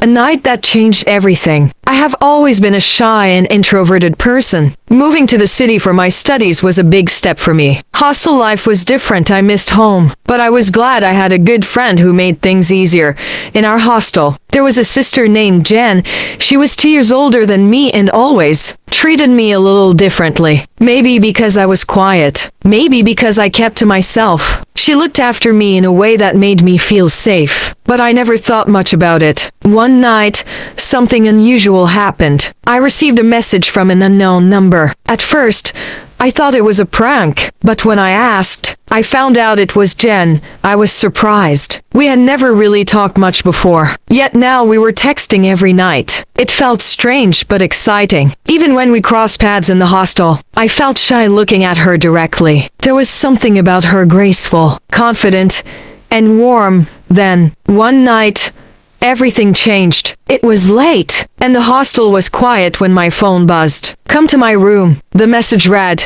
A night that changed everything. I have always been a shy and introverted person. Moving to the city for my studies was a big step for me. Hostel life was different. I missed home, but I was glad I had a good friend who made things easier. In our hostel, there was a sister named Jen. She was 2 years older than me and always treated me a little differently. Maybe because I was quiet. Maybe because I kept to myself. She looked after me in a way that made me feel safe. But I never thought much about it. One night, something unusual happened. I received a message from an unknown number. At first, I thought it was a prank, but when I asked, I found out it was Jen. I was surprised. We had never really talked much before, yet now we were texting every night. It felt strange but exciting. Even when we crossed paths in the hostel, I felt shy looking at her directly. There was something about her graceful, confident, and warm. Then, one night, everything changed. It was late, and the hostel was quiet when my phone buzzed. "Come to my room," the message read.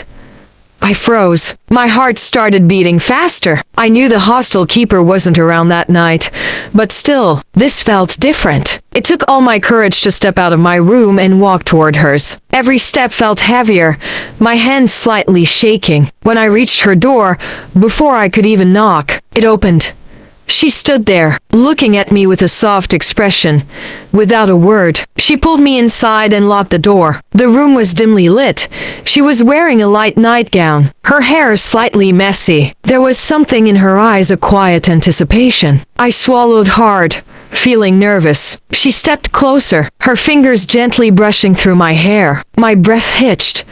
I froze. My heart started beating faster. I knew the hostel keeper wasn't around that night, but still, this felt different. It took all my courage to step out of my room and walk toward hers. Every step felt heavier, my hands slightly shaking. When I reached her door, before I could even knock, it opened. She stood there, looking at me with a soft expression. Without a word, she pulled me inside and locked the door. The room was dimly lit. She was wearing a light nightgown, her hair slightly messy. There was something in her eyes, a quiet anticipation. I swallowed hard, feeling nervous. She stepped closer, her fingers gently brushing through my hair. My breath hitched.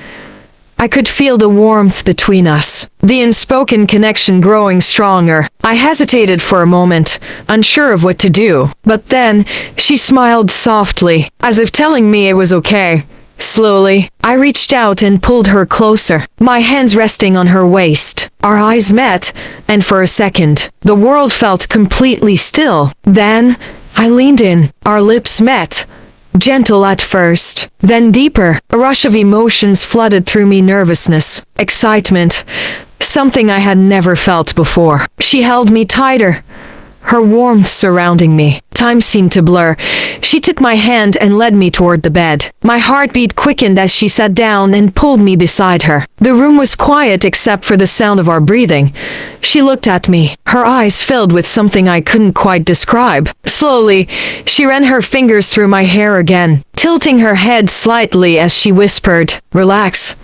I could feel the warmth between us, the unspoken connection growing stronger. I hesitated for a moment, unsure of what to do. But then, she smiled softly, as if telling me it was okay. Slowly, I reached out and pulled her closer, my hands resting on her waist. Our eyes met, and for a second, the world felt completely still. Then, I leaned in, our lips met. Gentle at first, then deeper. A rush of emotions flooded through me, nervousness, excitement, something I had never felt before. She held me tighter, her warmth surrounding me. Time seemed to blur. She took my hand and led me toward the bed. My heartbeat quickened as she sat down and pulled me beside her. The room was quiet except for the sound of our breathing. She looked at me, her eyes filled with something I couldn't quite describe. Slowly, she ran her fingers through my hair again, tilting her head slightly as she whispered, "Relax."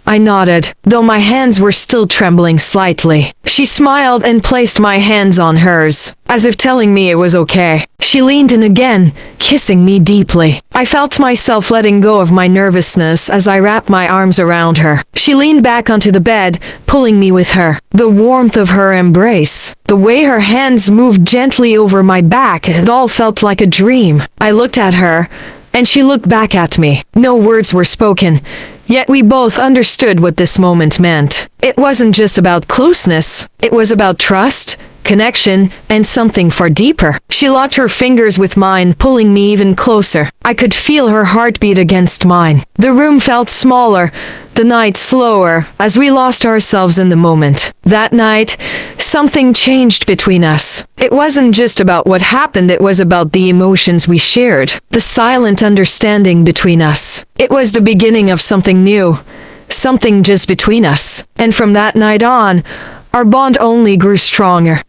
I nodded, though my hands were still trembling slightly. She smiled and placed my hands on hers, as if telling me it was okay. She leaned in again, kissing me deeply. I felt myself letting go of my nervousness as I wrapped my arms around her. She leaned back onto the bed, pulling me with her. The warmth of her embrace, the way her hands moved gently over my back, it all felt like a dream. I looked at her, and she looked back at me. No words were spoken, yet we both understood what this moment meant. It wasn't just about closeness, it was about trust, connection, and something far deeper. She locked her fingers with mine, pulling me even closer. I could feel her heartbeat against mine. The room felt smaller, the night slower, as we lost ourselves in the moment. That night, something changed between us. It wasn't just about what happened, it was about the emotions we shared, the silent understanding between us. It was the beginning of something new, something just between us. And from that night on, our bond only grew stronger.